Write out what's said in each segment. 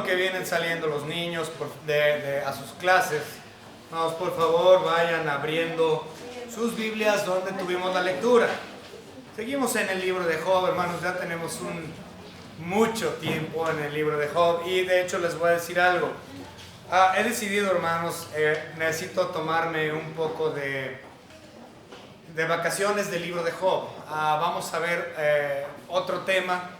que vienen saliendo los niños a sus clases, vamos, por favor, vayan abriendo sus Biblias donde tuvimos la lectura. Seguimos en el libro de Job, hermanos, ya tenemos mucho tiempo en el libro de Job y de hecho les voy a decir algo. He decidido, hermanos, necesito tomarme un poco de vacaciones del libro de Job. Vamos a ver otro tema,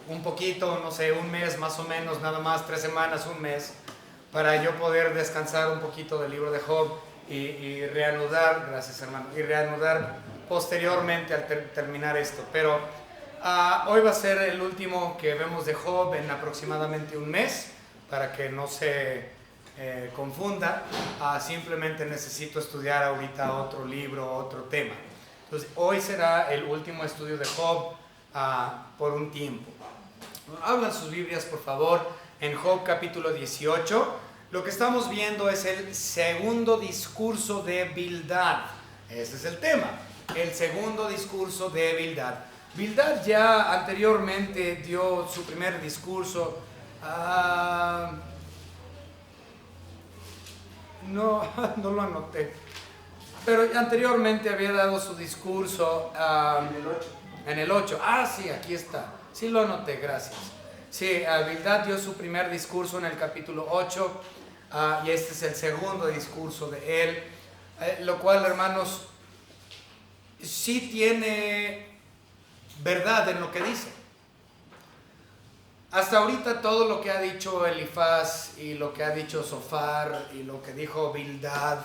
un poquito, no sé, un mes más o menos, nada más, 3 semanas, un mes, para yo poder descansar un poquito del libro de Job y reanudar, gracias hermano, y reanudar posteriormente al terminar esto. Pero hoy va a ser el último que vemos de Job en aproximadamente un mes, para que no se confunda. Simplemente necesito estudiar ahorita otro libro, otro tema. Entonces hoy será el último estudio de Job por un tiempo. Abran sus Biblias, por favor, en Job capítulo 18. Lo que estamos viendo es el segundo discurso de Bildad. Ese es el tema, el segundo discurso de Bildad. Bildad ya anteriormente dio su primer discurso. No lo anoté, pero anteriormente había dado su discurso en el 8. Sí, aquí está, sí lo anoté, gracias. Sí, Bildad dio su primer discurso en el capítulo 8, y este es el segundo discurso de él, lo cual, hermanos, sí tiene verdad en lo que dice. Hasta ahorita todo lo que ha dicho Elifaz y lo que ha dicho Zofar y lo que dijo Bildad,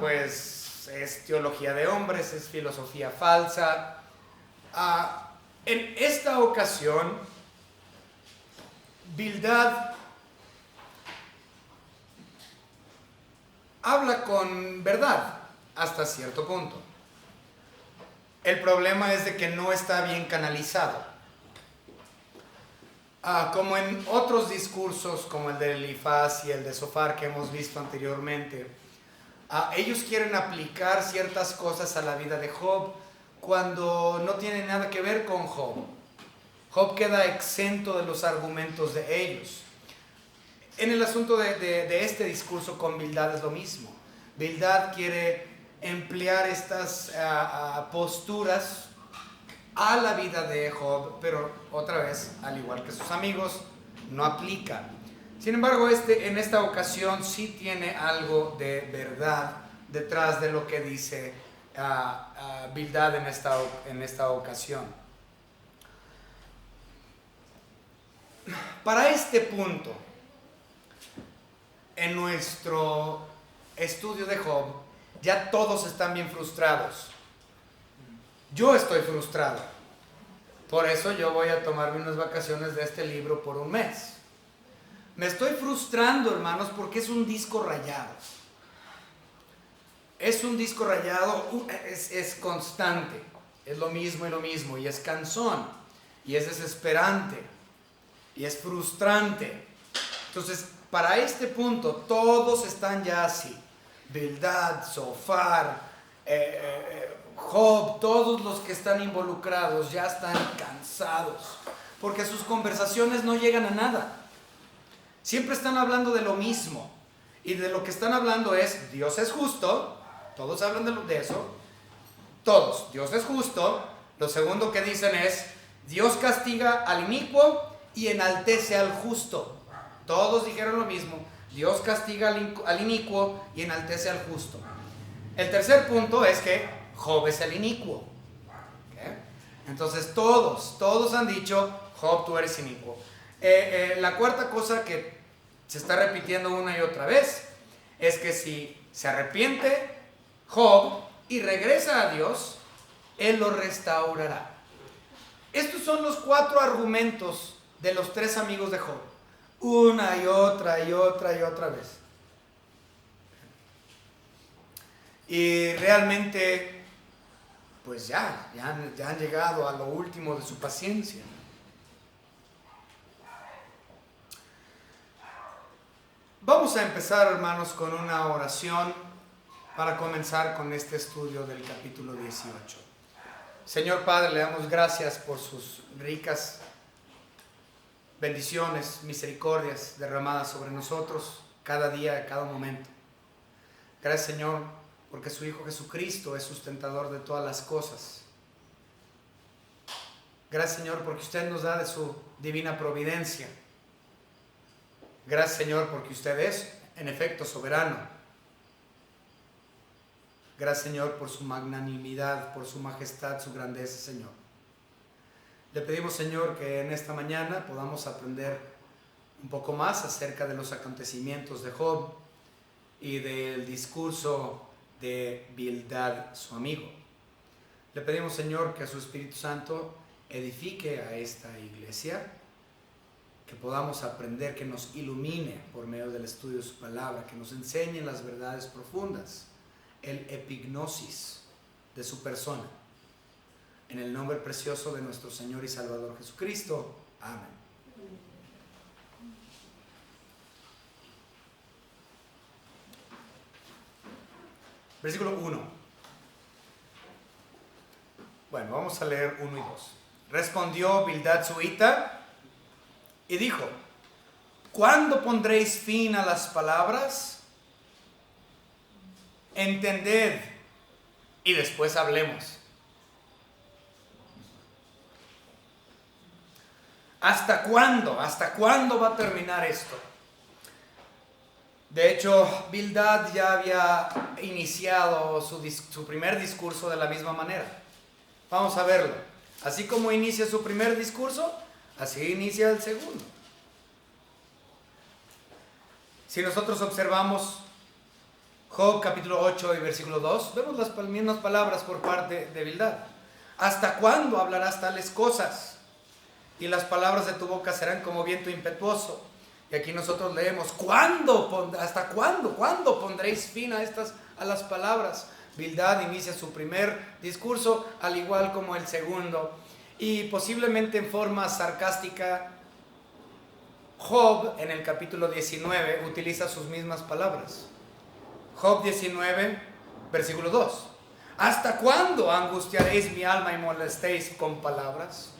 pues es teología de hombres, es filosofía falsa. En esta ocasión, Bildad habla con verdad hasta cierto punto. El problema es de que no está bien canalizado. Como en otros discursos, como el de Elifaz y el de Zofar que hemos visto anteriormente, ellos quieren aplicar ciertas cosas a la vida de Job cuando no tiene nada que ver con Job. Job queda exento de los argumentos de ellos. En el asunto de este discurso con Bildad es lo mismo. Bildad quiere emplear estas posturas a la vida de Job, pero otra vez, al igual que sus amigos, no aplica. Sin embargo, en esta ocasión sí tiene algo de verdad detrás de lo que dice Bildad en esta ocasión. Para este punto, en nuestro estudio de Job, ya todos están bien frustrados. Yo estoy frustrado. Por eso yo voy a tomarme unas vacaciones de este libro por un mes. Me estoy frustrando, hermanos, porque es un disco rayado. Es un disco rayado, es constante. Es lo mismo y lo mismo. Y es cansón. Y es desesperante. Y es frustrante. Entonces, para este punto, todos están ya así. Bildad, Zofar, Job, todos los que están involucrados ya están cansados, porque sus conversaciones no llegan a nada. Siempre están hablando de lo mismo, y de lo que están hablando es: Dios es justo. Todos hablan de eso. Todos, Dios es justo. Lo segundo que dicen es: Dios castiga al inicuo y enaltece al justo. Todos dijeron lo mismo: Dios castiga al inicuo y enaltece al justo. El tercer punto es que Job es el inicuo. ¿Okay? Entonces todos han dicho: Job, tú eres inicuo. La cuarta cosa que se está repitiendo una y otra vez es que si se arrepiente Job y regresa a Dios, Él lo restaurará. Estos son los 4 argumentos de los 3 amigos de Job, una y otra y otra y otra vez. Y realmente, pues ya han llegado a lo último de su paciencia. Vamos a empezar, hermanos, con una oración para comenzar con este estudio del capítulo 18. Señor Padre, le damos gracias por sus ricas bendiciones, misericordias derramadas sobre nosotros cada día, cada momento. Gracias, Señor, porque su Hijo Jesucristo es sustentador de todas las cosas. Gracias, Señor, porque usted nos da de su divina providencia. Gracias, Señor, porque usted es, en efecto, soberano. Gracias, Señor, por su magnanimidad, por su majestad, su grandeza, Señor. Le pedimos, Señor, que en esta mañana podamos aprender un poco más acerca de los acontecimientos de Job y del discurso de Bildad, su amigo. Le pedimos, Señor, que su Espíritu Santo edifique a esta iglesia, que podamos aprender, que nos ilumine por medio del estudio de su palabra, que nos enseñe las verdades profundas, el epignosis de su persona. En el nombre precioso de nuestro Señor y Salvador Jesucristo. Amén. Versículo 1. Bueno, vamos a leer 1 y 2. Respondió Bildad suita y dijo: ¿cuándo pondréis fin a las palabras? Entended y después hablemos. ¿Hasta cuándo? ¿Hasta cuándo va a terminar esto? De hecho, Bildad ya había iniciado su primer discurso de la misma manera. Vamos a verlo. Así como inicia su primer discurso, así inicia el segundo. Si nosotros observamos Job capítulo 8 y versículo 2, vemos las mismas palabras por parte de Bildad. ¿Hasta cuándo hablarás tales cosas? Y las palabras de tu boca serán como viento impetuoso. Y aquí nosotros leemos: ¿hasta cuándo? ¿Cuándo pondréis fin a las palabras? Bildad inicia su primer discurso al igual como el segundo. Y posiblemente en forma sarcástica, Job en el capítulo 19 utiliza sus mismas palabras. Job 19, versículo 2. ¿Hasta cuándo angustiaréis mi alma y molestéis con palabras?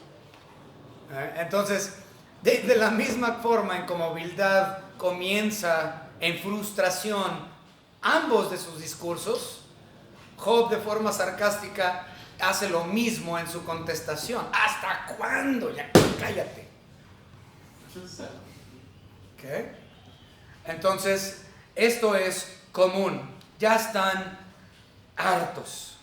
Entonces, de la misma forma en como Bildad comienza en frustración ambos de sus discursos, Job de forma sarcástica hace lo mismo en su contestación. ¿Hasta cuándo? Ya cállate. ¿Okay? Entonces, esto es común. Ya están hartos.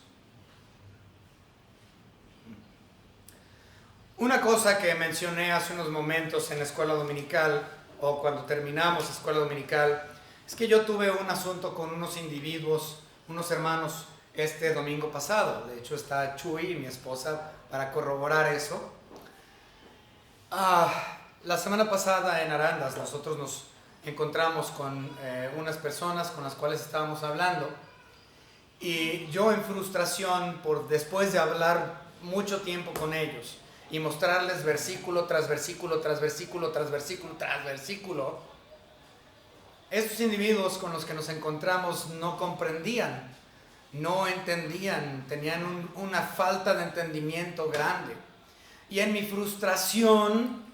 Una cosa que mencioné hace unos momentos en la escuela dominical, o cuando terminamos escuela dominical, es que yo tuve un asunto con unos individuos, unos hermanos, este domingo pasado. De hecho está Chuy, mi esposa, para corroborar eso. La semana pasada en Arandas nosotros nos encontramos con unas personas con las cuales estábamos hablando, y yo en frustración después de hablar mucho tiempo con ellos y mostrarles versículo tras versículo tras versículo tras versículo tras versículo, estos individuos con los que nos encontramos no comprendían, no entendían, tenían una falta de entendimiento grande. Y en mi frustración,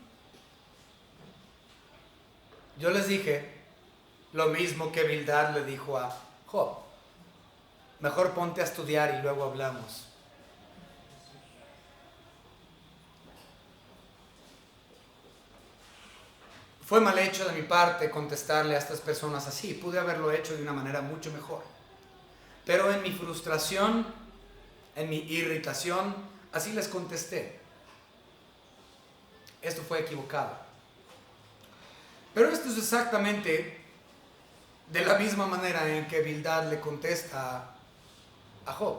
yo les dije lo mismo que Bildad le dijo a Job: mejor ponte a estudiar y luego hablamos. Fue mal hecho de mi parte contestarle a estas personas así. Pude haberlo hecho de una manera mucho mejor. Pero en mi frustración, en mi irritación, así les contesté. Esto fue equivocado. Pero esto es exactamente de la misma manera en que Bildad le contesta a Job: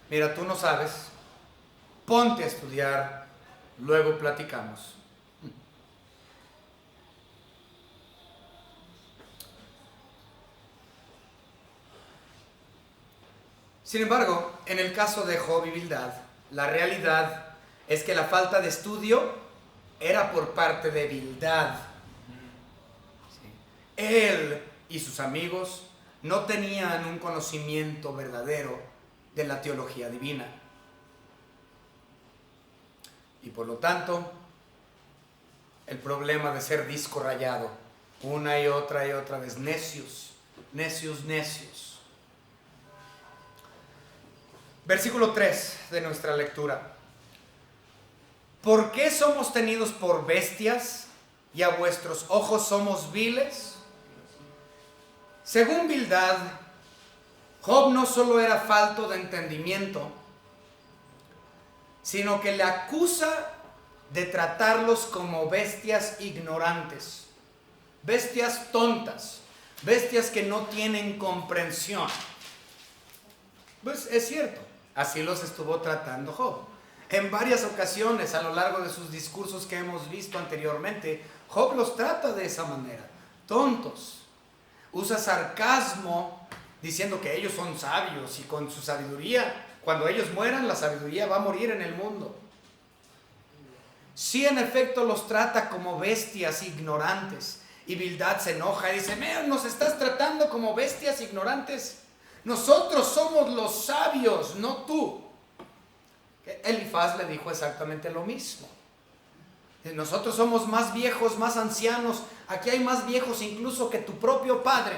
mira, tú no sabes, ponte a estudiar, luego platicamos. Sin embargo, en el caso de Job y Bildad, la realidad es que la falta de estudio era por parte de Bildad. Él y sus amigos no tenían un conocimiento verdadero de la teología divina. Y por lo tanto, el problema de ser disco rayado una y otra vez. Necios, necios, necios. Versículo 3 de nuestra lectura. ¿Por qué somos tenidos por bestias y a vuestros ojos somos viles? Según Bildad, Job no solo era falto de entendimiento, sino que le acusa de tratarlos como bestias ignorantes, bestias tontas, bestias que no tienen comprensión. Pues es cierto, así los estuvo tratando Job. En varias ocasiones a lo largo de sus discursos que hemos visto anteriormente, Job los trata de esa manera, tontos. Usa sarcasmo diciendo que ellos son sabios y con su sabiduría, cuando ellos mueran, la sabiduría va a morir en el mundo. Sí, en efecto, los trata como bestias ignorantes. Y Bildad se enoja y dice: nos estás tratando como bestias ignorantes. Nosotros somos los sabios, no tú. Elifaz le dijo exactamente lo mismo. Nosotros somos más viejos, más ancianos. Aquí hay más viejos incluso que tu propio padre.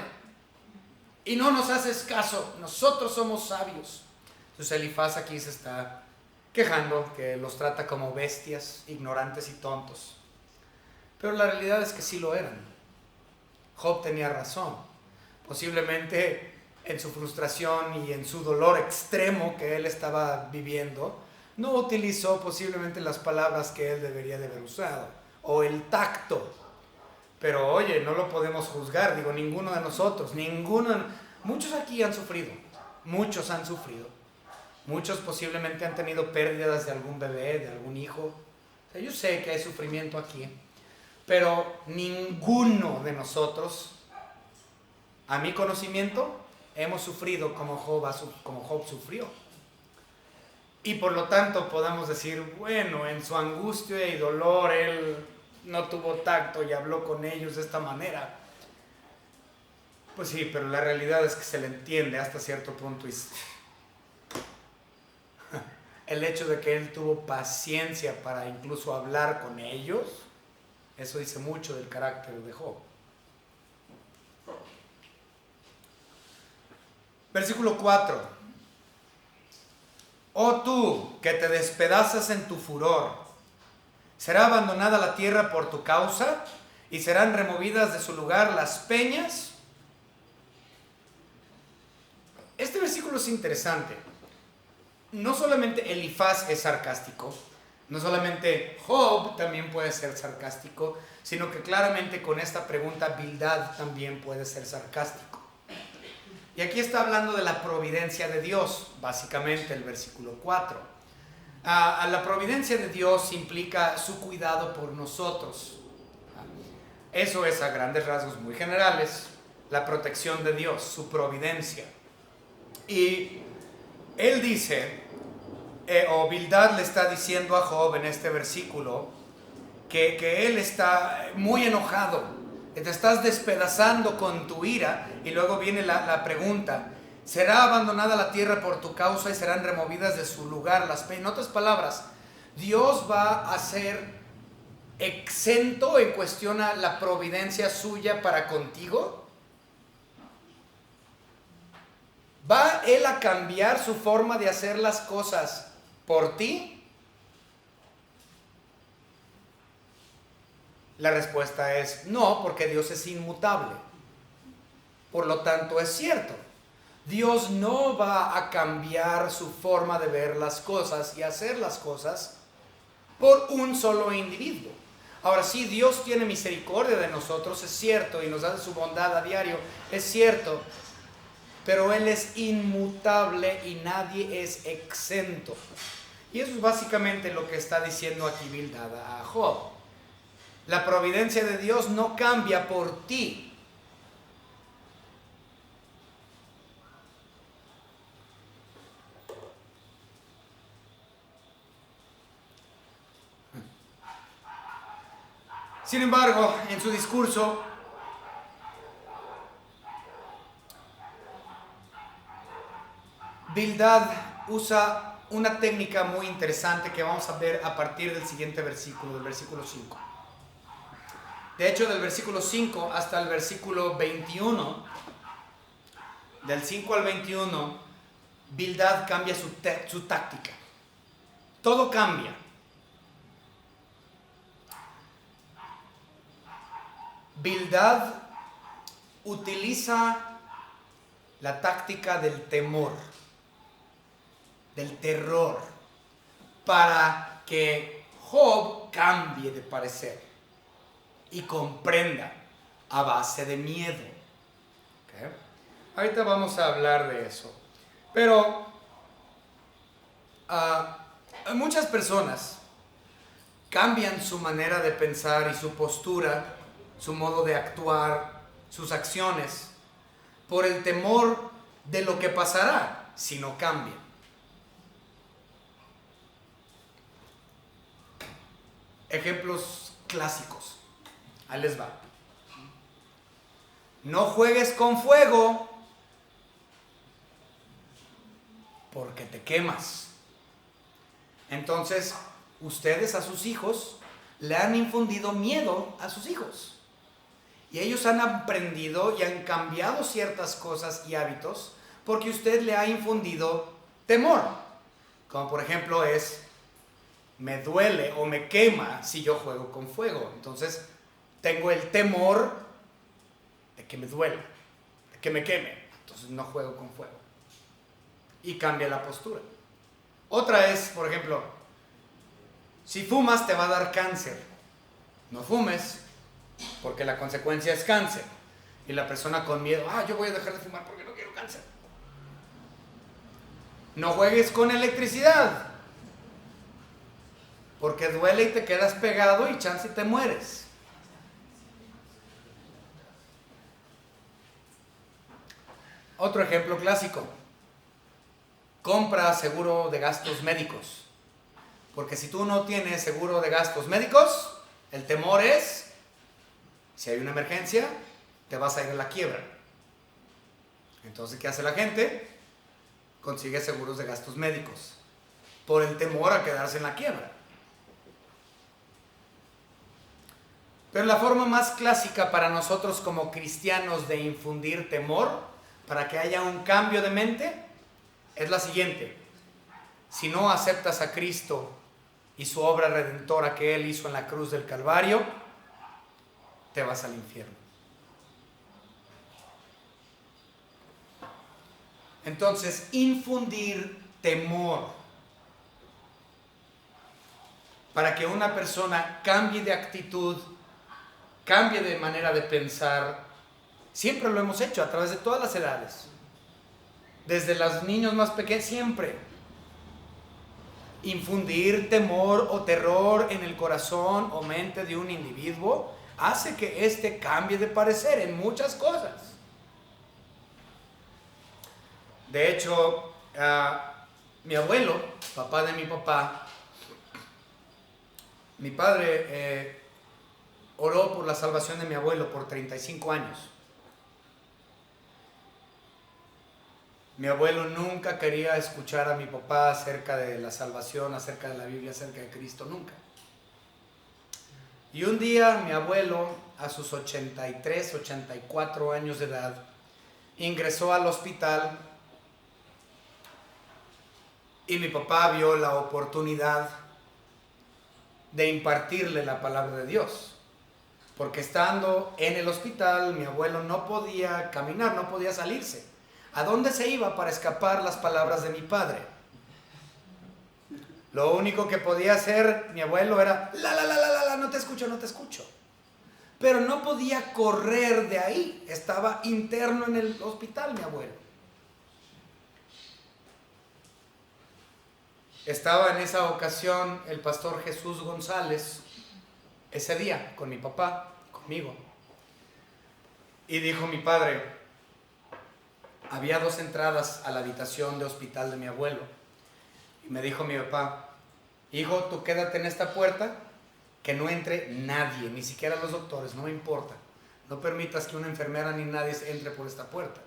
Y no nos haces caso. Nosotros somos sabios. Entonces Elifaz aquí se está quejando que los trata como bestias, ignorantes y tontos. Pero la realidad es que sí lo eran. Job tenía razón. Posiblemente en su frustración y en su dolor extremo que él estaba viviendo, no utilizó posiblemente las palabras que él debería de haber usado, o el tacto. Pero oye, no lo podemos juzgar, ninguno de nosotros, muchos aquí han sufrido, muchos han sufrido. Muchos posiblemente han tenido pérdidas de algún bebé, de algún hijo. Yo sé que hay sufrimiento aquí, pero ninguno de nosotros, a mi conocimiento, hemos sufrido como Job sufrió. Y por lo tanto podemos decir, bueno, en su angustia y dolor él no tuvo tacto y habló con ellos de esta manera. Pues sí, pero la realidad es que se le entiende hasta cierto punto. Y el hecho de que él tuvo paciencia para incluso hablar con ellos, eso dice mucho del carácter de Job. Versículo 4. Oh tú, que te despedazas en tu furor, ¿será abandonada la tierra por tu causa? ¿Y serán removidas de su lugar las peñas? Este versículo es interesante. No solamente Elifaz es sarcástico, no solamente Job también puede ser sarcástico, sino que claramente con esta pregunta Bildad también puede ser sarcástico. Y aquí está hablando de la providencia de Dios, básicamente el versículo 4. La providencia de Dios implica su cuidado por nosotros. Eso es a grandes rasgos muy generales, la protección de Dios, su providencia. Y él dice, o Bildad le está diciendo a Job en este versículo, que él está muy enojado. Te estás despedazando con tu ira. Y luego viene la pregunta: ¿será abandonada la tierra por tu causa y serán removidas de su lugar las peñas? En otras palabras, Dios va a ser exento en cuestión a la providencia suya para contigo. ¿Va Él a cambiar su forma de hacer las cosas por ti? La respuesta es no, porque Dios es inmutable. Por lo tanto, es cierto. Dios no va a cambiar su forma de ver las cosas y hacer las cosas por un solo individuo. Ahora sí, Dios tiene misericordia de nosotros, es cierto, y nos da su bondad a diario, es cierto. Pero Él es inmutable y nadie es exento. Y eso es básicamente lo que está diciendo aquí Bildad a Job. La providencia de Dios no cambia por ti. Sin embargo, en su discurso, Bildad usa una técnica muy interesante que vamos a ver a partir del siguiente versículo, del versículo 5. De hecho, del versículo 5 hasta el versículo 21, del 5 al 21, Bildad cambia su táctica. Todo cambia. Bildad utiliza la táctica del temor, del terror, para que Job cambie de parecer y comprenda a base de miedo. ¿Okay? Ahorita vamos a hablar de eso. Pero muchas personas cambian su manera de pensar y su postura, su modo de actuar, sus acciones, por el temor de lo que pasará si no cambian. Ejemplos clásicos. Ahí les va. No juegues con fuego porque te quemas. Entonces, ustedes a sus hijos le han infundido miedo a sus hijos. Y ellos han aprendido y han cambiado ciertas cosas y hábitos porque usted le ha infundido temor. Como por ejemplo es, me duele o me quema si yo juego con fuego. Entonces, tengo el temor de que me duela, de que me queme. Entonces, no juego con fuego. Y cambia la postura. Otra es, por ejemplo, si fumas te va a dar cáncer. No fumes, porque la consecuencia es cáncer. Y la persona con miedo, yo voy a dejar de fumar porque no quiero cáncer. No juegues con electricidad, porque duele y te quedas pegado y chance te mueres. Otro ejemplo clásico. Compra seguro de gastos médicos. Porque si tú no tienes seguro de gastos médicos, el temor es, si hay una emergencia, te vas a ir a la quiebra. Entonces, ¿qué hace la gente? Consigue seguros de gastos médicos por el temor a quedarse en la quiebra. Pero la forma más clásica para nosotros como cristianos de infundir temor, para que haya un cambio de mente, es la siguiente. Si no aceptas a Cristo y su obra redentora que Él hizo en la cruz del Calvario, te vas al infierno. Entonces, infundir temor para que una persona cambie de actitud, cambie de manera de pensar, siempre lo hemos hecho a través de todas las edades. Desde los niños más pequeños, siempre. Infundir temor o terror en el corazón o mente de un individuo hace que éste cambie de parecer en muchas cosas. De hecho, mi abuelo, papá de mi papá, mi padre oró por la salvación de mi abuelo por 35 años. Mi abuelo nunca quería escuchar a mi papá acerca de la salvación, acerca de la Biblia, acerca de Cristo, nunca. Y un día mi abuelo, a sus 83, 84 años de edad, ingresó al hospital y mi papá vio la oportunidad de impartirle la palabra de Dios. Porque estando en el hospital, mi abuelo no podía caminar, no podía salirse. ¿A dónde se iba para escapar las palabras de mi padre? Lo único que podía hacer mi abuelo era, no te escucho, no te escucho. Pero no podía correr de ahí, estaba interno en el hospital mi abuelo. Estaba en esa ocasión el pastor Jesús González, ese día, con mi papá, conmigo. Y dijo mi padre, había 2 entradas a la habitación de hospital de mi abuelo. Y me dijo mi papá, hijo, tú quédate en esta puerta, que no entre nadie, ni siquiera los doctores, no me importa. No permitas que una enfermera ni nadie entre por esta puerta.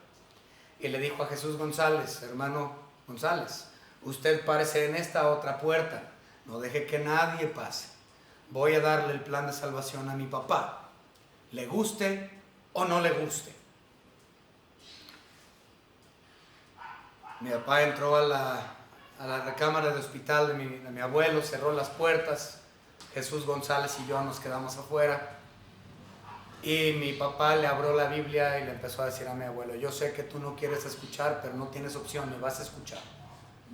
Y le dijo a Jesús González, hermano González, usted párese en esta otra puerta, no deje que nadie pase. Voy a darle el plan de salvación a mi papá. le guste o no le guste. Mi papá entró a la recámara de hospital de mi abuelo, cerró las puertas. Jesús González y yo nos quedamos afuera. Y mi papá le abrió la Biblia y le empezó a decir a mi abuelo: yo sé que tú no quieres escuchar, pero no tienes opción, y vas a escuchar.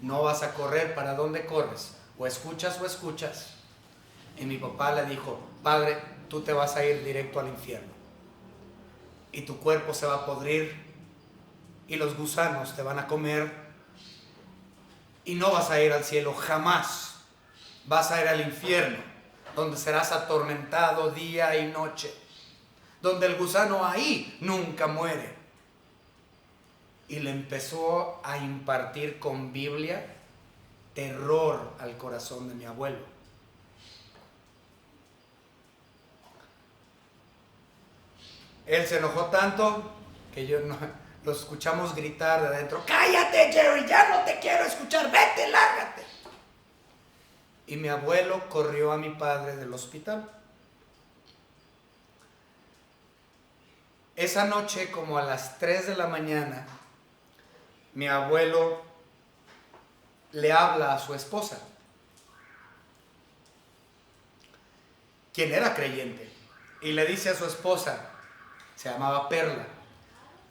No vas a correr. ¿Para dónde corres? O escuchas o escuchas. Y mi papá le dijo: padre, tú te vas a ir directo al infierno. Y tu cuerpo se va a podrir. Y los gusanos te van a comer. Y no vas a ir al cielo jamás. Vas a ir al infierno, donde serás atormentado día y noche. Donde el gusano ahí nunca muere. Y le empezó a impartir con Biblia terror al corazón de mi abuelo. Él se enojó tanto que lo escuchamos gritar de adentro: cállate, Jerry, ya no te quiero escuchar, vete, lárgate. Y mi abuelo corrió a mi padre del hospital. Esa noche, como a las 3 de la mañana, mi abuelo le habla a su esposa, quien era creyente, y le dice a su esposa, se llamaba Perla,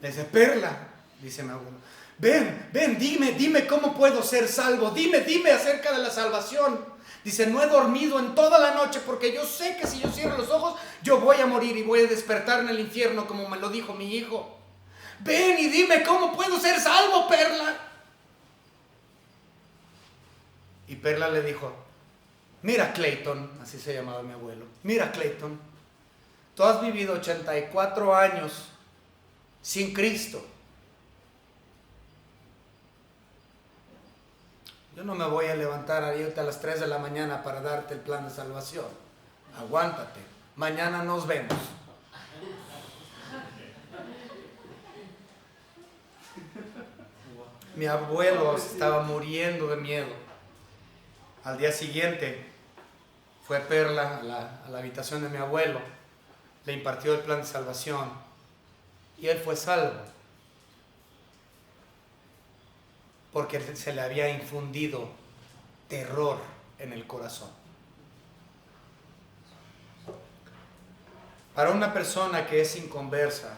le dice: Perla, dice mi abuelo, ven, dime cómo puedo ser salvo, dime acerca de la salvación. Dice: no he dormido en toda la noche porque yo sé que si yo cierro los ojos yo voy a morir y voy a despertar en el infierno, como me lo dijo mi hijo. Ven y dime cómo puedo ser salvo, Perla. Y Perla le dijo: mira, Clayton, así se llamaba mi abuelo, mira, Clayton, tú has vivido 84 años sin Cristo. Yo no me voy a levantar ahorita a las 3 de la mañana para darte el plan de salvación. Aguántate, mañana nos vemos. Mi abuelo estaba muriendo de miedo. Al día siguiente fue Perla a la habitación de mi abuelo, le impartió el plan de salvación y él fue salvo, porque se le había infundido terror en el corazón. Para una persona que es inconversa,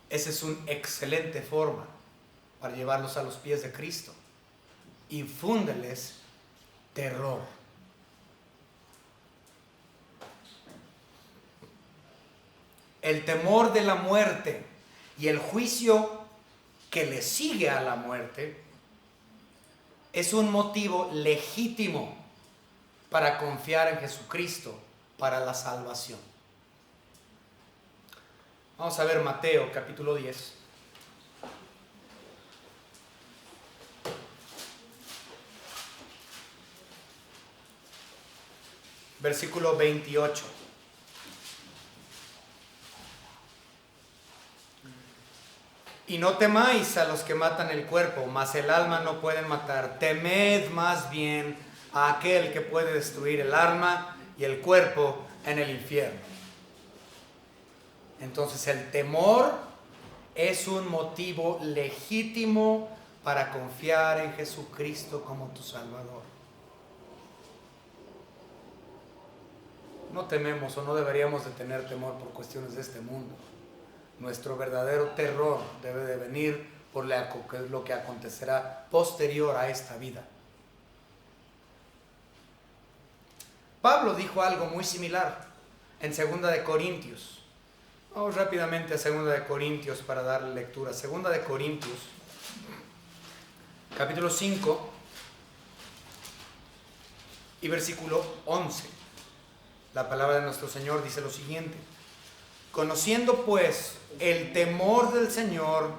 esa es una excelente forma para llevarlos a los pies de Cristo. Infúndeles terror. El temor de la muerte y el juicio que le sigue a la muerte es un motivo legítimo para confiar en Jesucristo para la salvación. Vamos a ver Mateo capítulo 10. Versículo 28. Y no temáis a los que matan el cuerpo, mas el alma no pueden matar. Temed más bien a aquel que puede destruir el alma y el cuerpo en el infierno. Entonces el temor es un motivo legítimo para confiar en Jesucristo como tu Salvador. No tememos o no deberíamos de tener temor por cuestiones de este mundo. Nuestro verdadero terror debe de venir por lo que acontecerá posterior a esta vida. Pablo dijo algo muy similar en 2 de Corintios. Vamos rápidamente a 2 de Corintios para darle lectura. 2 de Corintios, capítulo 5 y versículo 11. La palabra de nuestro Señor dice lo siguiente: conociendo pues el temor del Señor,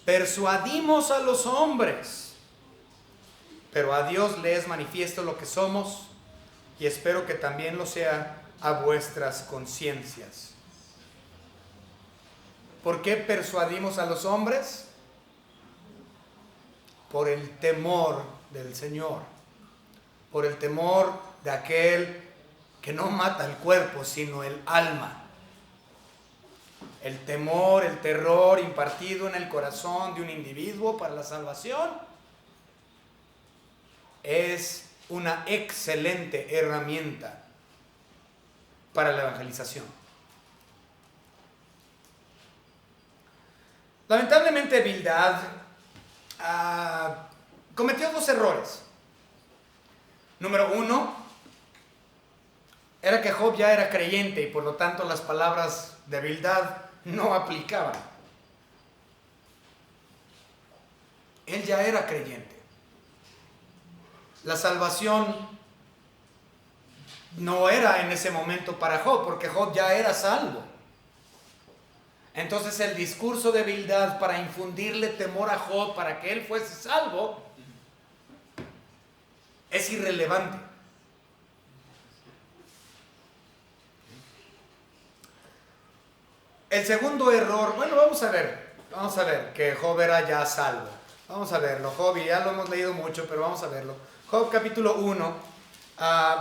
persuadimos a los hombres, pero a Dios le es manifiesto lo que somos, y espero que también lo sea a vuestras conciencias. ¿Por qué persuadimos a los hombres? Por el temor del Señor, por el temor de aquel que no mata el cuerpo, sino el alma. El temor, el terror impartido en el corazón de un individuo para la salvación es una excelente herramienta para la evangelización. Lamentablemente Bildad cometió 2 errores. Número 1, era que Job ya era creyente y por lo tanto las palabras de Bildad no aplicaban. Él ya era creyente. La salvación no era en ese momento para Job, porque Job ya era salvo. Entonces el discurso de Bildad para infundirle temor a Job, para que él fuese salvo, es irrelevante. El segundo error, bueno, vamos a ver que Job era ya salvo. Vamos a verlo, Job, y ya lo hemos leído mucho, pero vamos a verlo. Job capítulo 1,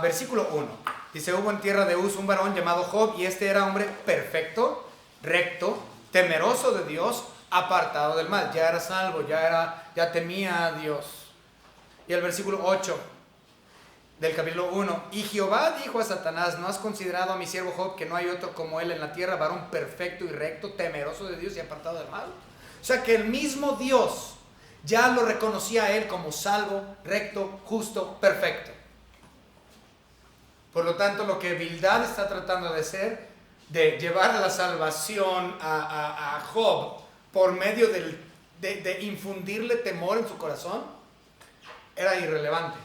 versículo 1. Dice, hubo en tierra de Uz un varón llamado Job, y este era hombre perfecto, recto, temeroso de Dios, apartado del mal. Ya era salvo, ya temía a Dios. Y el versículo 8 del capítulo 1, y Jehová dijo a Satanás, ¿no has considerado a mi siervo Job, que no hay otro como él en la tierra, varón perfecto y recto, temeroso de Dios y apartado del mal? O sea que el mismo Dios ya lo reconocía a él como salvo, recto, justo, perfecto. Por lo tanto, lo que Bildad está tratando de hacer, de llevar la salvación a Job por medio de infundirle temor en su corazón, era irrelevante.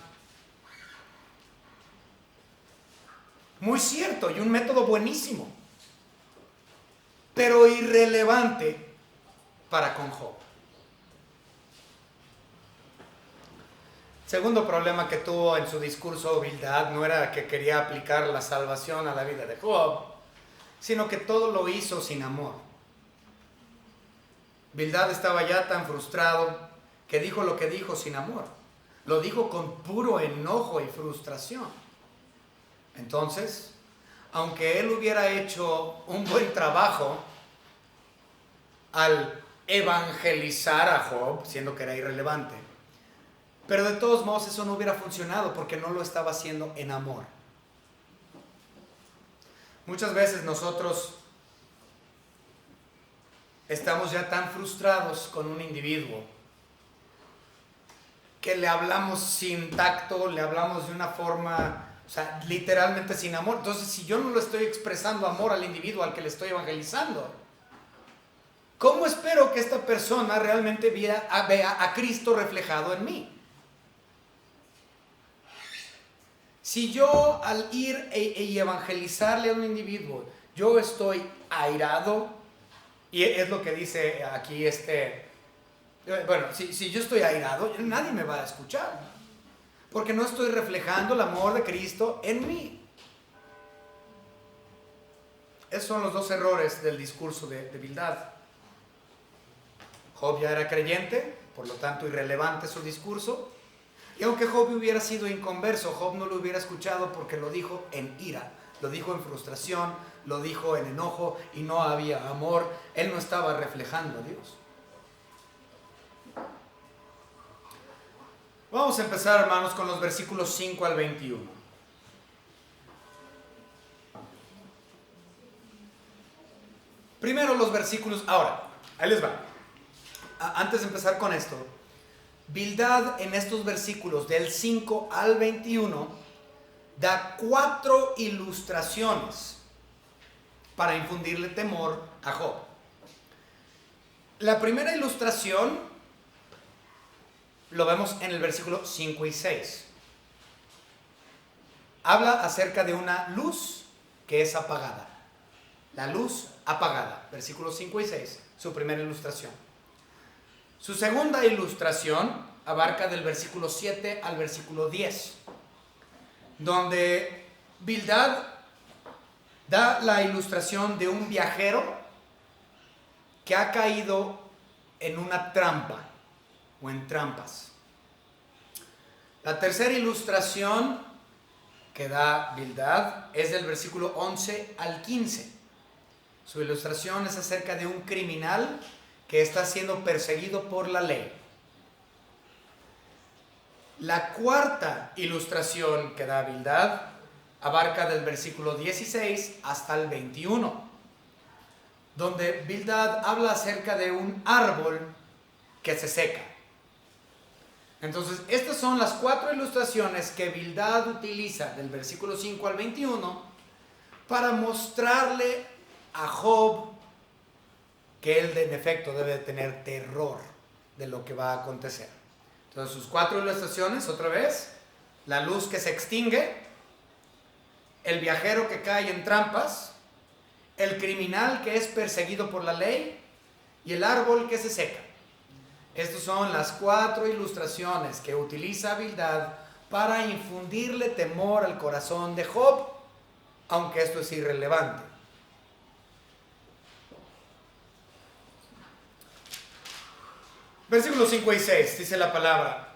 Muy cierto, y un método buenísimo, pero irrelevante para con Job. Segundo problema que tuvo en su discurso Bildad no era que quería aplicar la salvación a la vida de Job, sino que todo lo hizo sin amor. Bildad estaba ya tan frustrado que dijo lo que dijo sin amor. Lo dijo con puro enojo y frustración. Entonces, aunque él hubiera hecho un buen trabajo al evangelizar a Job, siendo que era irrelevante, pero de todos modos eso no hubiera funcionado porque no lo estaba haciendo en amor. Muchas veces nosotros estamos ya tan frustrados con un individuo que le hablamos sin tacto, le hablamos de una forma, o sea, literalmente sin amor. Entonces, si yo no lo estoy expresando amor al individuo al que le estoy evangelizando, ¿cómo espero que esta persona realmente vea a Cristo reflejado en mí? Si yo al ir y evangelizarle a un individuo, yo estoy airado, y es lo que dice aquí bueno, si yo estoy airado, nadie me va a escuchar, porque no estoy reflejando el amor de Cristo en mí. Esos son los 2 errores del discurso de Bildad. Job ya era creyente, por lo tanto irrelevante su discurso. Y aunque Job hubiera sido inconverso, Job no lo hubiera escuchado porque lo dijo en ira, lo dijo en frustración, lo dijo en enojo y no había amor. Él no estaba reflejando a Dios. Vamos a empezar, hermanos, con los versículos 5 al 21. Primero los versículos, ahora, ahí les va. Antes de empezar con esto, Bildad en estos versículos del 5 al 21 da 4 ilustraciones para infundirle temor a Job. La primera ilustración lo vemos en el versículo 5 y 6. Habla acerca de una luz que es apagada. La luz apagada, versículos 5 y 6, su primera ilustración. Su segunda ilustración abarca del versículo 7 al versículo 10, donde Bildad da la ilustración de un viajero que ha caído en una trampa o en trampas. La tercera ilustración, que que da Bildad es del versículo 11 al 15. Su ilustración es acerca de un criminal que está siendo perseguido por la ley. La cuarta ilustración que da Bildad abarca del versículo 16 hasta el 21, donde Bildad habla acerca de un árbol que se seca. Entonces, estas son las 4 ilustraciones que Bildad utiliza del versículo 5 al 21 para mostrarle a Job que él en efecto debe tener terror de lo que va a acontecer. Entonces, sus 4 ilustraciones, otra vez: la luz que se extingue, el viajero que cae en trampas, el criminal que es perseguido por la ley y el árbol que se seca. Estas son las 4 ilustraciones que utiliza Bildad para infundirle temor al corazón de Job, aunque esto es irrelevante. Versículos 5 y 6 dice la palabra: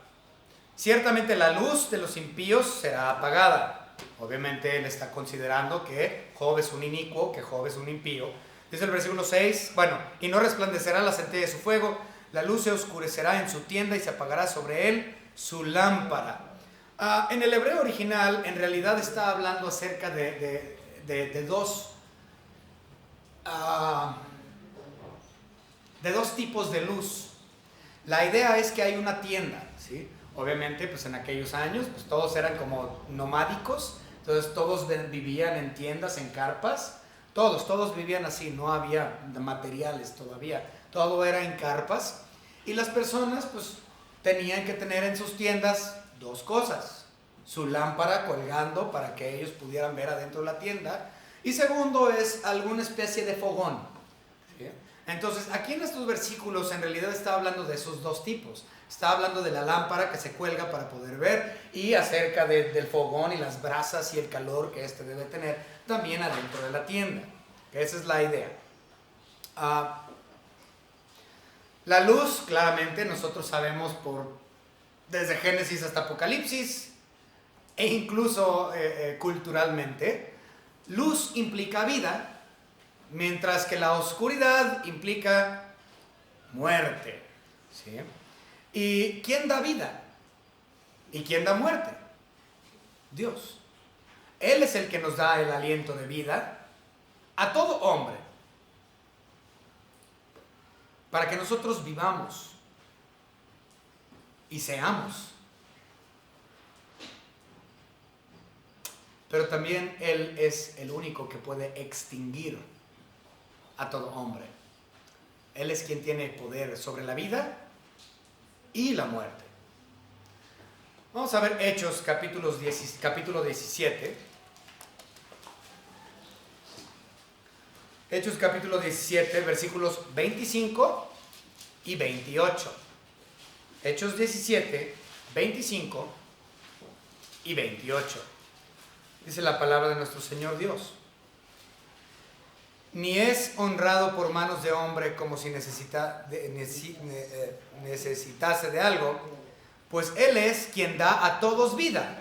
ciertamente la luz de los impíos será apagada. Obviamente él está considerando que Job es un inicuo, que Job es un impío. Dice el versículo 6, y no resplandecerá la centella de su fuego, la luz se oscurecerá en su tienda y se apagará sobre él su lámpara. En el hebreo original, en realidad está hablando acerca de dos tipos de luz. La idea es que hay una tienda, ¿sí? Obviamente, pues en aquellos años, pues todos eran como nomádicos, entonces todos vivían en tiendas, en carpas, todos vivían así, no había materiales todavía, todo era en carpas, y las personas pues tenían que tener en sus tiendas 2 cosas: su lámpara colgando para que ellos pudieran ver adentro de la tienda, y segundo es alguna especie de fogón, ¿sí? Entonces aquí en estos versículos en realidad está hablando de esos 2 tipos. Está hablando de la lámpara que se cuelga para poder ver, y acerca del fogón y las brasas y el calor que éste debe tener también adentro de la tienda. Esa es la idea. La luz, claramente, nosotros sabemos desde Génesis hasta Apocalipsis, e incluso culturalmente, luz implica vida, mientras que la oscuridad implica muerte, ¿sí? ¿Y quién da vida? ¿Y quién da muerte? Dios. Él es el que nos da el aliento de vida a todo hombre, para que nosotros vivamos y seamos. Pero también Él es el único que puede extinguir a todo hombre. Él es quien tiene poder sobre la vida y la muerte. Vamos a ver Hechos capítulo 17. Hechos capítulo 17, versículos 25 y 28. Hechos 17, 25 y 28. Dice la palabra de nuestro Señor Dios: ni es honrado por manos de hombre como si necesitase de algo, pues Él es quien da a todos vida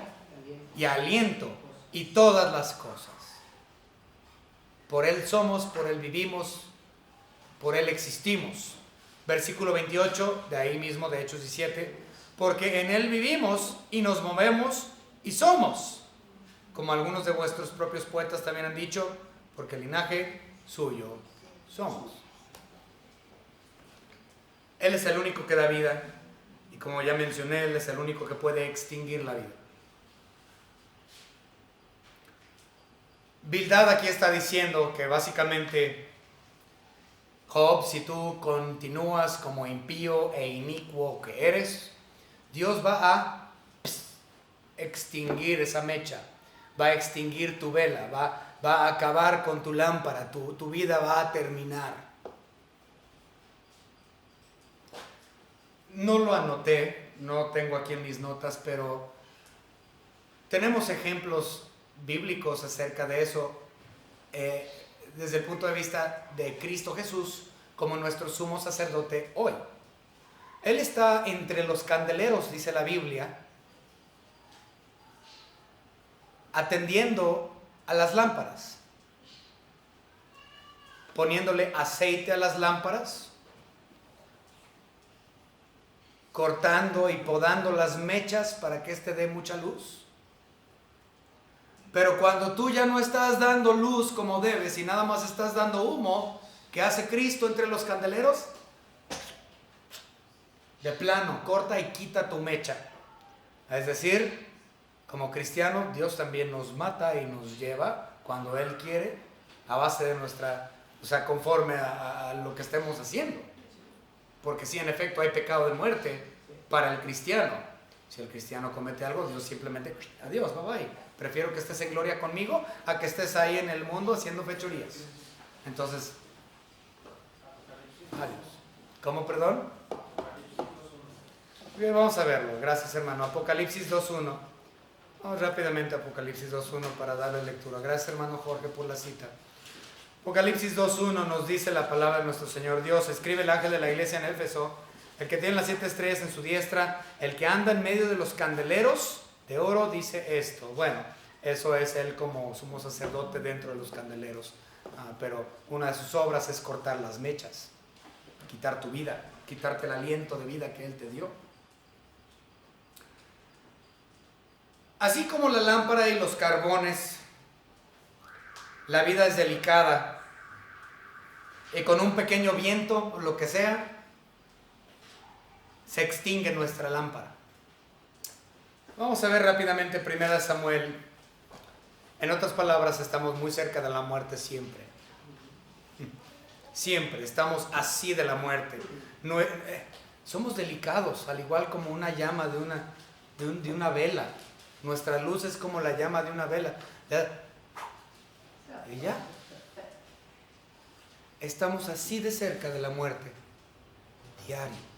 y aliento y todas las cosas. Por Él somos, por Él vivimos, por Él existimos. Versículo 28 de ahí mismo de Hechos 17: porque en Él vivimos y nos movemos y somos, como algunos de vuestros propios poetas también han dicho, porque el linaje suyo somos. Él es el único que da vida, y como ya mencioné, Él es el único que puede extinguir la vida. Bildad aquí está diciendo que básicamente, Job, si tú continúas como impío e inicuo que eres, Dios va a extinguir esa mecha, va a extinguir tu vela, va a acabar con tu lámpara, tu vida va a terminar. No lo anoté, no tengo aquí en mis notas, pero tenemos ejemplos bíblicos acerca de eso, desde el punto de vista de Cristo Jesús como nuestro sumo sacerdote hoy. Él está entre los candeleros, dice la Biblia, atendiendo a las lámparas, poniéndole aceite a las lámparas, cortando y podando las mechas para que éste dé mucha luz. Pero cuando tú ya no estás dando luz como debes y nada más estás dando humo, ¿qué hace Cristo entre los candeleros? De plano, corta y quita tu mecha. Es decir, como cristiano, Dios también nos mata y nos lleva cuando Él quiere, a base de nuestra, o sea, conforme a lo que estemos haciendo. Porque sí, en efecto, hay pecado de muerte para el cristiano. Si el cristiano comete algo, Dios simplemente, adiós, bye bye. Prefiero que estés en gloria conmigo a que estés ahí en el mundo haciendo fechorías. Entonces, adiós. ¿Cómo, perdón? Bien, vamos a verlo. Gracias, hermano. Apocalipsis 2.1. Vamos rápidamente a Apocalipsis 2.1 para darle lectura. Gracias, hermano Jorge, por la cita. Apocalipsis 2.1 nos dice la palabra de nuestro Señor Dios. Escribe el ángel de la iglesia en Éfeso, el que tiene las 7 estrellas en su diestra, el que anda en medio de los candeleros de oro, dice esto. Bueno, eso es él como sumo sacerdote dentro de los candeleros. Pero una de sus obras es cortar las mechas, quitar tu vida, quitarte el aliento de vida que Él te dio. Así como la lámpara y los carbones, la vida es delicada y con un pequeño viento o lo que sea, se extingue nuestra lámpara. Vamos a ver rápidamente 1 Samuel. En otras palabras, estamos muy cerca de la muerte siempre. Siempre estamos así de la muerte. No, somos delicados, al igual como una llama de una vela. Nuestra luz es como la llama de una vela. Y ya. Estamos así de cerca de la muerte. Diario.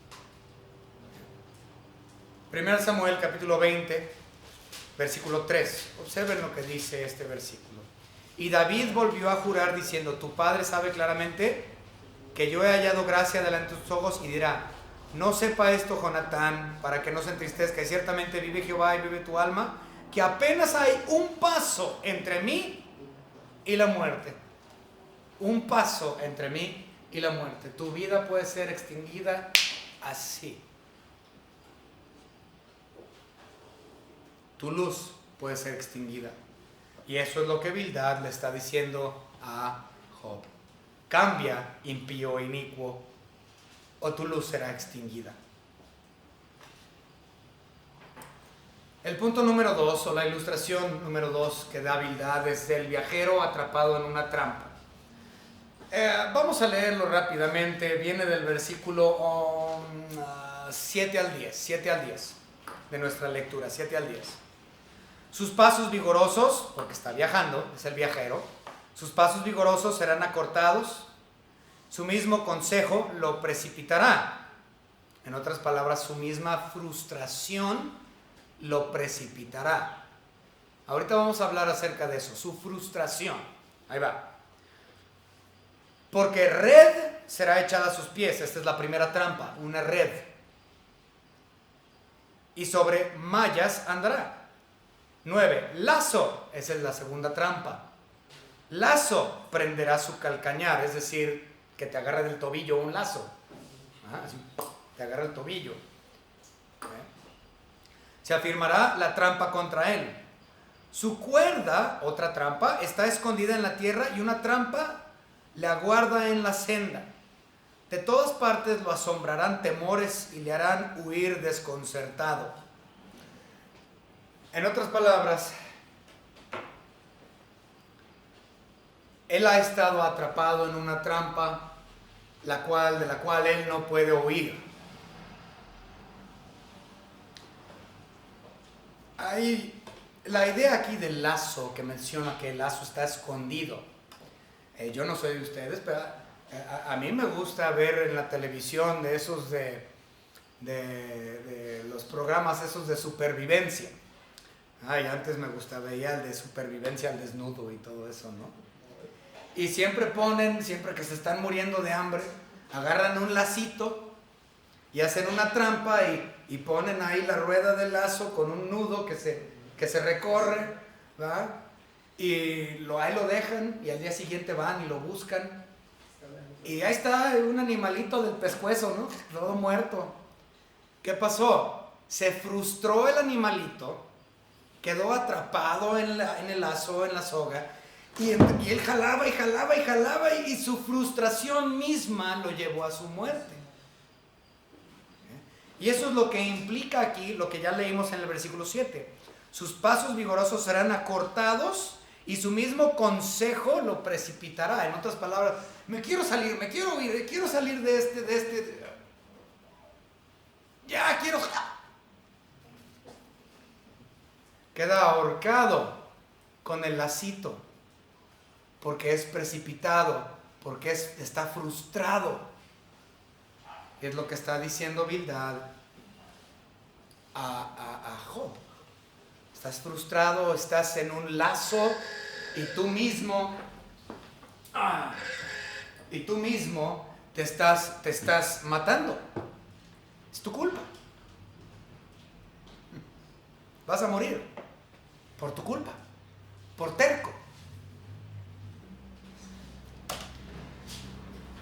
1 Samuel capítulo 20, versículo 3. Observen lo que dice este versículo. Y David volvió a jurar diciendo, tu padre sabe claramente que yo he hallado gracia delante de tus ojos, y dirá, no sepa esto Jonatán, para que no se entristezca, y ciertamente vive Jehová y vive tu alma, que apenas hay un paso entre mí y la muerte. Un paso entre mí y la muerte. Tu vida puede ser extinguida así. Tu luz puede ser extinguida. Y eso es lo que Bildad le está diciendo a Job. Cambia, impío e inicuo, o tu luz será extinguida. El punto número 2, o la ilustración número 2 que da Bildad, es del viajero atrapado en una trampa. Vamos a leerlo rápidamente. Viene del versículo 7 al 10 de nuestra lectura, 7 al 10. Sus pasos vigorosos, porque está viajando, es el viajero, sus pasos vigorosos serán acortados, su mismo consejo lo precipitará. En otras palabras, su misma frustración lo precipitará. Ahorita vamos a hablar acerca de eso, su frustración. Ahí va. Porque red será echada a sus pies. Esta es la primera trampa, una red. Y sobre mallas andará. 9. Lazo, esa es la segunda trampa. Lazo prenderá su calcañar, es decir, que te agarra del tobillo un lazo. Así, te agarra el tobillo. Se afirmará la trampa contra él. Su cuerda, otra trampa, está escondida en la tierra, y una trampa le aguarda en la senda. De todas partes lo asombrarán temores y le harán huir desconcertado. En otras palabras, él ha estado atrapado en una trampa de la cual él no puede huir. Hay la idea aquí del lazo, que menciona que el lazo está escondido. Yo no soy de ustedes, pero a mí me gusta ver en la televisión de esos de los programas esos de supervivencia. Antes me gustaba, veía el de supervivencia al desnudo y todo eso, ¿no? Y siempre que se están muriendo de hambre, agarran un lacito y hacen una trampa y ponen ahí la rueda del lazo con un nudo que se recorre ¿va? Y ahí lo dejan y al día siguiente van y lo buscan. Y ahí está un animalito del pescuezo, ¿no? Todo muerto. ¿Qué pasó? Se frustró el animalito, quedó atrapado en el lazo, en la soga, y él jalaba y jalaba y jalaba, y su frustración misma lo llevó a su muerte. Y eso es lo que implica aquí, lo que ya leímos en el versículo 7. Sus pasos vigorosos serán acortados y su mismo consejo lo precipitará. En otras palabras, me quiero salir, me quiero huir, quiero salir de este. Ya quiero. Queda ahorcado con el lacito, porque es precipitado, porque está frustrado. Es lo que está diciendo Bildad a Job. Estás frustrado, estás en un lazo y tú mismo te estás matando. Es tu culpa. Vas a morir por tu culpa, por terco.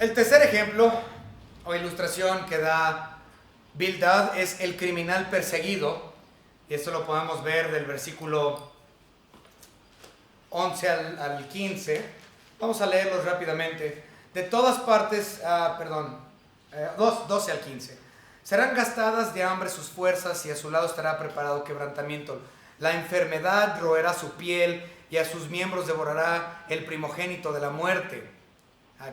El tercer ejemplo o ilustración que da Bildad es el criminal perseguido, y esto lo podemos ver del versículo 11 al 15. Vamos a leerlos rápidamente. De todas partes, 12 al 15. Serán gastadas de hambre sus fuerzas y a su lado estará preparado quebrantamiento. La enfermedad roerá su piel y a sus miembros devorará el primogénito de la muerte.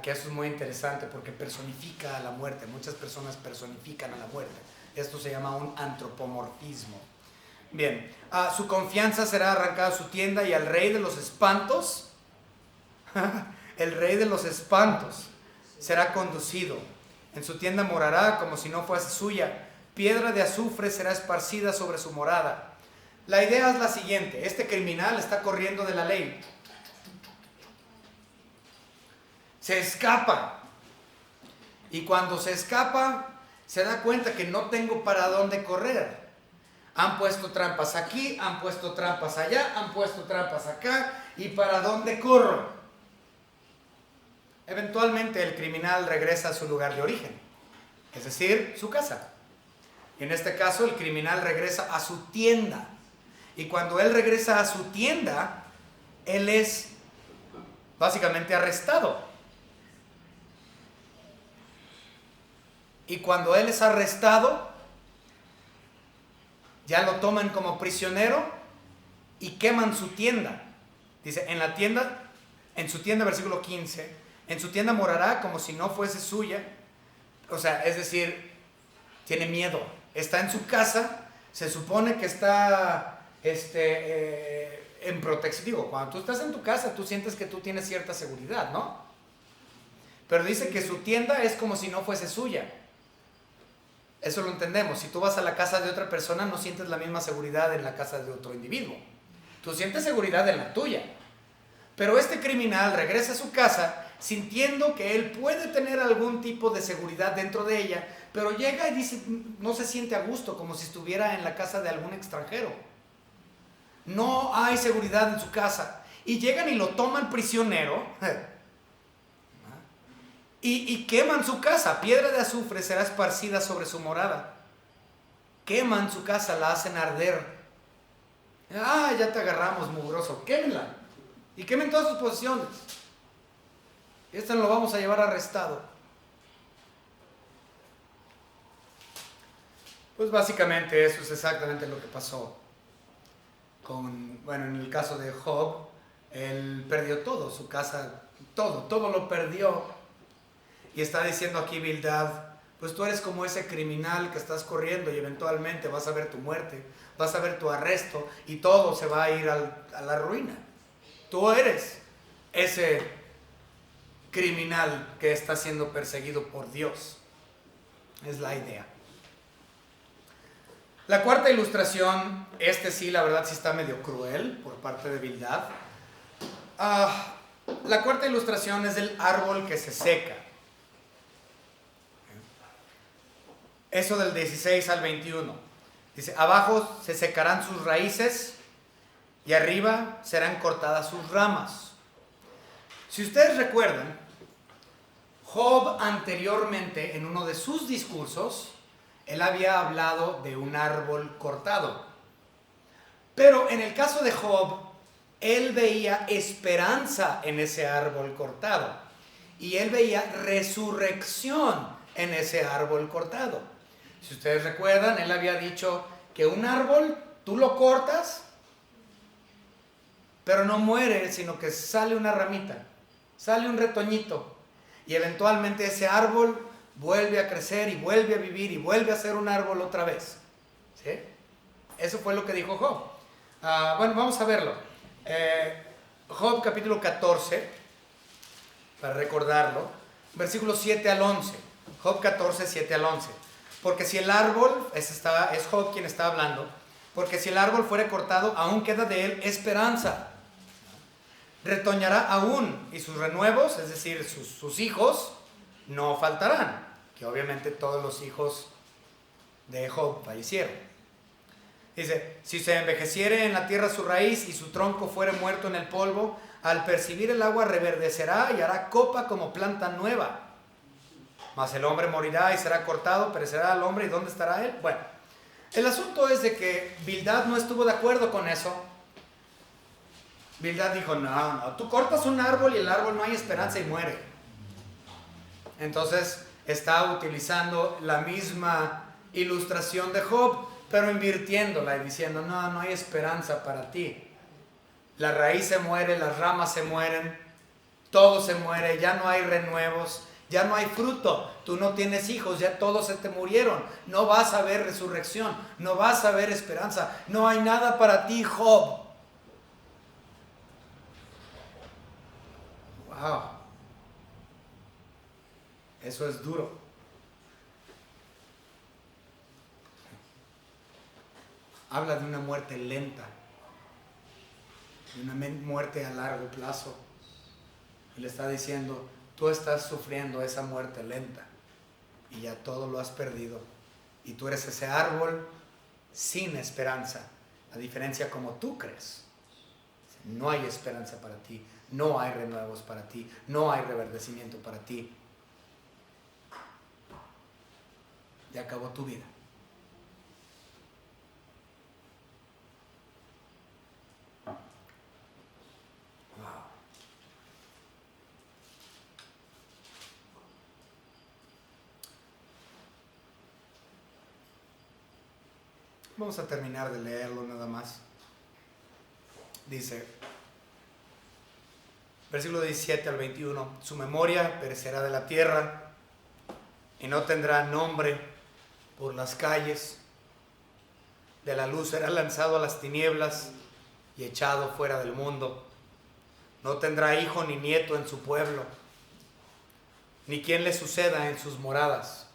Que eso es muy interesante porque personifica a la muerte. Muchas personas personifican a la muerte. Esto se llama un antropomorfismo. Bien, su confianza será arrancada a su tienda y al rey de los espantos, el rey de los espantos será conducido. En su tienda morará como si no fuese suya. Piedra de azufre será esparcida sobre su morada. La idea es la siguiente: este criminal está corriendo de la ley. Se escapa. Y cuando se escapa, se da cuenta que no tengo para dónde correr. Han puesto trampas aquí, han puesto trampas allá, han puesto trampas acá. ¿Y para dónde corro? Eventualmente el criminal regresa a su lugar de origen, es decir, su casa. En este caso, el criminal regresa a su tienda. Y cuando él regresa a su tienda, él es básicamente arrestado. Y cuando él es arrestado, ya lo toman como prisionero y queman su tienda. Dice, en su tienda, versículo 15, en su tienda morará como si no fuese suya. O sea, es decir, tiene miedo. Está en su casa, se supone que está en protección. Digo, cuando tú estás en tu casa, tú sientes que tú tienes cierta seguridad, ¿no? Pero dice que su tienda es como si no fuese suya. Eso lo entendemos. Si tú vas a la casa de otra persona, no sientes la misma seguridad en la casa de otro individuo. Tú sientes seguridad en la tuya. Pero este criminal regresa a su casa sintiendo que él puede tener algún tipo de seguridad dentro de ella, pero llega y dice, no se siente a gusto, como si estuviera en la casa de algún extranjero. No hay seguridad en su casa. Y llegan y lo toman prisionero y queman su casa. Piedra de azufre será esparcida sobre su morada. Queman su casa, la hacen arder. Ya te agarramos, mugroso. Quémenla. Y quemen todas sus posesiones. Este lo vamos a llevar arrestado. Pues básicamente eso es exactamente lo que pasó en el caso de Job. Él perdió todo, su casa, todo lo perdió. Y está diciendo aquí Bildad, pues tú eres como ese criminal que estás corriendo y eventualmente vas a ver tu muerte, vas a ver tu arresto y todo se va a ir a la ruina. Tú eres ese criminal que está siendo perseguido por Dios. Es la idea. La cuarta ilustración, sí, la verdad sí está medio cruel por parte de Bildad. La cuarta ilustración es del árbol que se seca. Eso del 16 al 21. Dice, abajo se secarán sus raíces y arriba serán cortadas sus ramas. Si ustedes recuerdan, Job anteriormente, en uno de sus discursos, él había hablado de un árbol cortado. Pero en el caso de Job, él veía esperanza en ese árbol cortado. Y él veía resurrección en ese árbol cortado. Si ustedes recuerdan, él había dicho que un árbol, tú lo cortas, pero no muere, sino que sale una ramita, sale un retoñito. Y eventualmente ese árbol vuelve a crecer y vuelve a vivir y vuelve a ser un árbol otra vez. ¿Sí? Eso fue lo que dijo Job. Bueno, vamos a verlo. Job capítulo 14, para recordarlo, versículos 7 al 11. Job 14, 7 al 11. Porque si el árbol, es Job quien está hablando, porque si el árbol fuere cortado, aún queda de él esperanza. Retoñará aún, y sus renuevos, es decir, sus hijos, no faltarán. Que obviamente todos los hijos de Job fallecieron. Dice, si se envejeciere en la tierra su raíz y su tronco fuere muerto en el polvo, al percibir el agua reverdecerá y hará copa como planta nueva. Mas el hombre morirá y será cortado, perecerá el hombre, ¿y dónde estará él? Bueno, el asunto es de que Bildad no estuvo de acuerdo con eso. Bildad dijo, no, tú cortas un árbol y el árbol no hay esperanza y muere. Entonces está utilizando la misma ilustración de Job, pero invirtiéndola y diciendo, no hay esperanza para ti. La raíz se muere, las ramas se mueren, todo se muere, ya no hay renuevos, ya no hay fruto, tú no tienes hijos, ya todos se te murieron, no vas a ver resurrección, no vas a ver esperanza, no hay nada para ti, Job. Wow, eso es duro. Habla de una muerte lenta, de una muerte a largo plazo. Y le está diciendo, tú estás sufriendo esa muerte lenta y ya todo lo has perdido. Y tú eres ese árbol sin esperanza, a diferencia como tú crees. No hay esperanza para ti, no hay renuevos para ti, no hay reverdecimiento para ti. Ya acabó tu vida. Vamos a terminar de leerlo nada más. Dice, versículo 17 al 21, su memoria perecerá de la tierra y no tendrá nombre por las calles. De la luz será lanzado a las tinieblas y echado fuera del mundo. No tendrá hijo ni nieto en su pueblo, ni quien le suceda en sus moradas.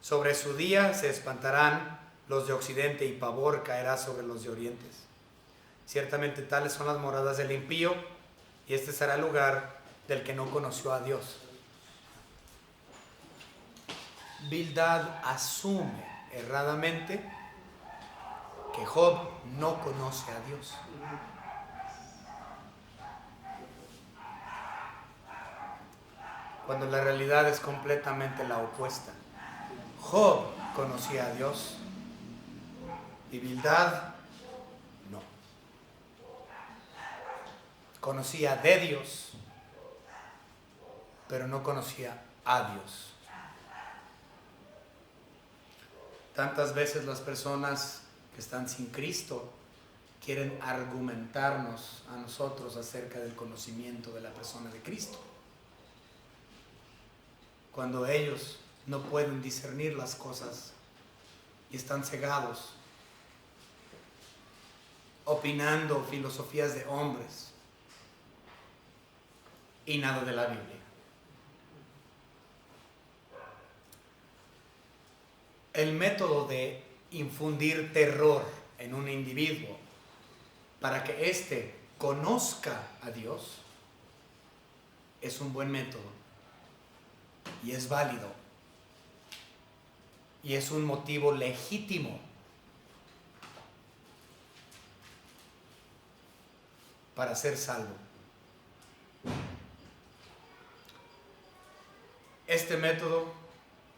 Sobre su día se espantarán los de occidente y pavor caerá sobre los de orientes. Ciertamente tales son las moradas del impío y este será el lugar del que no conoció a Dios. Bildad asume erradamente que Job no conoce a Dios. Cuando la realidad es completamente la opuesta. Job conocía a Dios y Bildad no. Conocía de Dios, pero no conocía a Dios. Tantas veces las personas que están sin Cristo quieren argumentarnos a nosotros acerca del conocimiento de la persona de Cristo, cuando ellos no pueden discernir las cosas y están cegados, opinando filosofías de hombres y nada de la Biblia. El método de infundir terror en un individuo para que éste conozca a Dios es un buen método y es válido. Y es un motivo legítimo. para ser salvo. Este método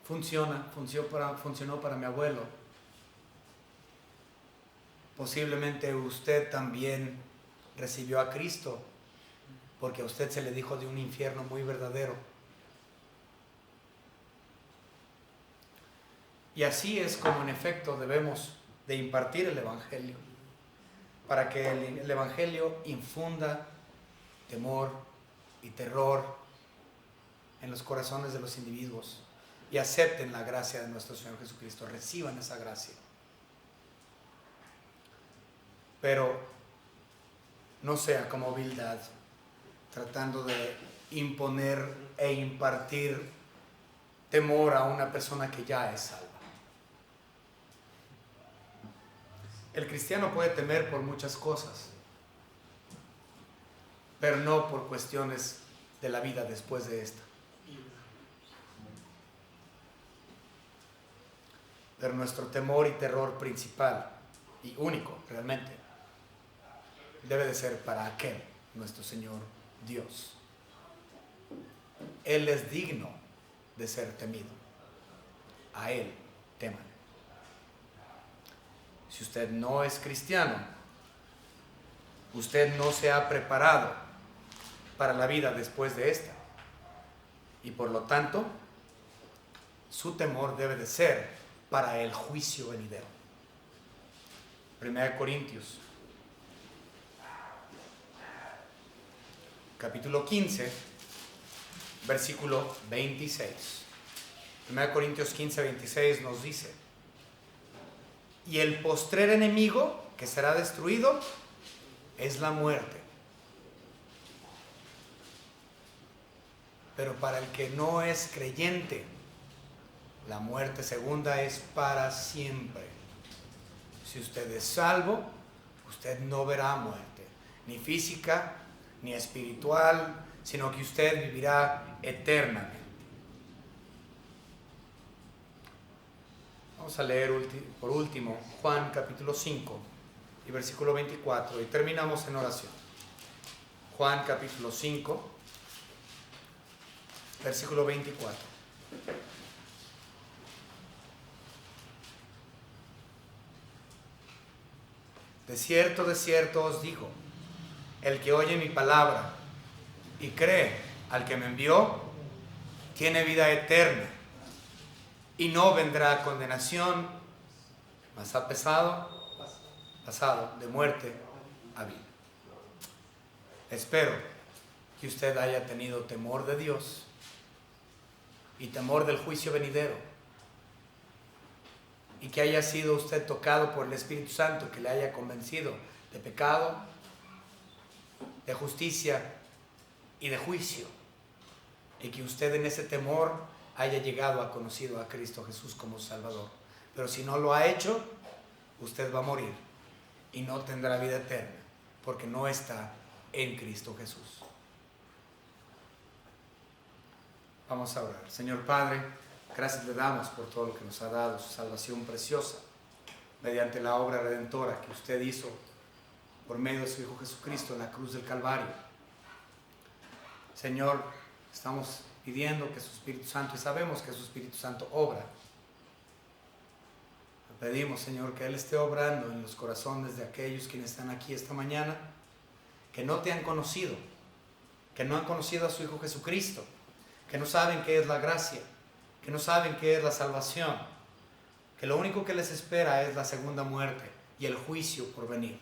funcionó para mi abuelo. Posiblemente usted también recibió a Cristo porque a usted se le dijo de un infierno muy verdadero. Y así es como en efecto debemos de impartir el Evangelio, para que el Evangelio infunda temor y terror en los corazones de los individuos y acepten la gracia de nuestro Señor Jesucristo, reciban esa gracia. Pero no sea como Bildad, tratando de imponer e impartir temor a una persona que ya es salva. El cristiano puede temer por muchas cosas, pero no por cuestiones de la vida después de esta. Pero nuestro temor y terror principal y único realmente debe de ser para aquel, nuestro Señor Dios. Él es digno de ser temido. A Él teman. Si usted no es cristiano, usted no se ha preparado para la vida después de esta. Y por lo tanto, su temor debe de ser para el juicio venidero. 1 Corintios, capítulo 15, versículo 26. 1 Corintios 15, 26 nos dice: y el postrer enemigo que será destruido es la muerte. Pero para el que no es creyente, la muerte segunda es para siempre. Si usted es salvo, usted no verá muerte, ni física, ni espiritual, sino que usted vivirá eternamente. Vamos a leer por último Juan capítulo 5 y versículo 24 y terminamos en oración. Juan capítulo 5, versículo 24. De cierto os digo, el que oye mi palabra y cree al que me envió, tiene vida eterna y no vendrá a condenación, mas ha pasado de muerte a vida. Espero que usted haya tenido temor de Dios y temor del juicio venidero, y que haya sido usted tocado por el Espíritu Santo, que le haya convencido de pecado, de justicia y de juicio, y que usted en ese temor haya llegado a conocido a Cristo Jesús como Salvador. Pero si no lo ha hecho, usted va a morir y no tendrá vida eterna, porque no está en Cristo Jesús. Vamos a orar. Señor Padre, gracias le damos por todo lo que nos ha dado, su salvación preciosa, mediante la obra redentora que usted hizo por medio de su Hijo Jesucristo en la cruz del Calvario. Señor, estamos pidiendo que su Espíritu Santo, y sabemos que su Espíritu Santo obra. Le pedimos, Señor, que Él esté obrando en los corazones de aquellos quienes están aquí esta mañana, que no te han conocido, que no han conocido a su Hijo Jesucristo, que no saben qué es la gracia, que no saben qué es la salvación, que lo único que les espera es la segunda muerte y el juicio por venir.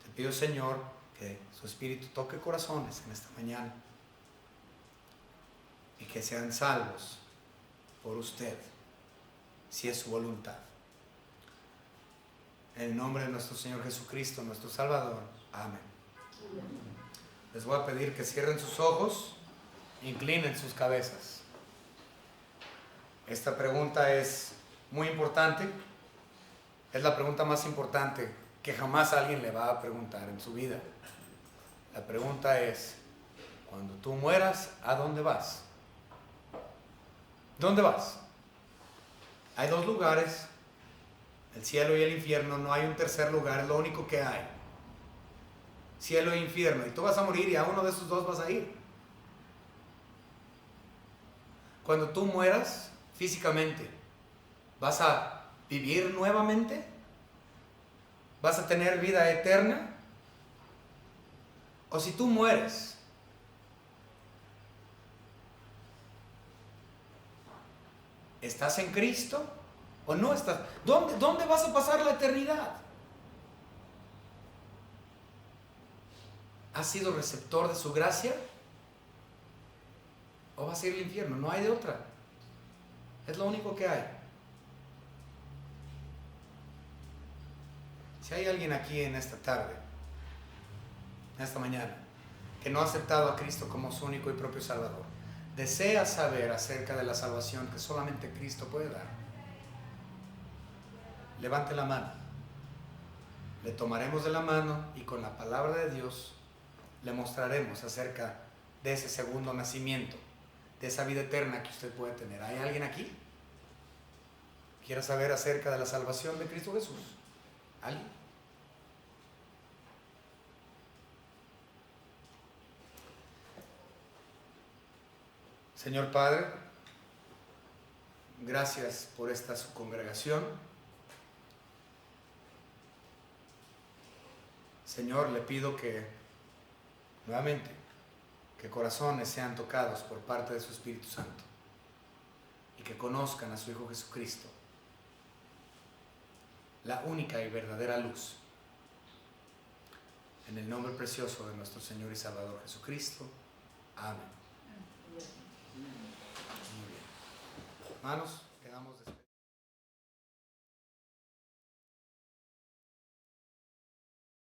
Te pido, Señor, que su Espíritu toque corazones en esta mañana y que sean salvos por usted, si es su voluntad. En el nombre de nuestro Señor Jesucristo, nuestro Salvador. Amén. Les voy a pedir que cierren sus ojos, inclinen sus cabezas. Esta pregunta es muy importante. Es la pregunta más importante que jamás alguien le va a preguntar en su vida. La pregunta es: cuando tú mueras, ¿a dónde vas? ¿Dónde vas? Hay dos lugares, el cielo y el infierno. No hay un tercer lugar, es lo único que hay. cielo e infierno, y tú vas a morir y a uno de esos dos vas a ir. Cuando tú mueras físicamente, ¿vas a vivir nuevamente? ¿Vas a tener vida eterna? O si tú mueres, ¿estás en Cristo o no estás? ¿Dónde vas a pasar la eternidad? ¿Has sido receptor de su gracia? ¿O vas a ir al infierno? No hay de otra. Es lo único que hay. Si hay alguien aquí en esta tarde, en esta mañana, que no ha aceptado a Cristo como su único y propio Salvador, desea saber acerca de la salvación que solamente Cristo puede dar, levante la mano. Le tomaremos de la mano y con la palabra de Dios le mostraremos acerca de ese segundo nacimiento, de esa vida eterna que usted puede tener. ¿Hay alguien aquí? ¿Quiera saber acerca de la salvación de Cristo Jesús? ¿Alguien? Señor Padre, gracias por esta su congregación. Señor, le pido que nuevamente que corazones sean tocados por parte de su Espíritu Santo y que conozcan a su Hijo Jesucristo, la única y verdadera luz. En el nombre precioso de nuestro Señor y Salvador Jesucristo. Amén. Muy bien. Hermanos.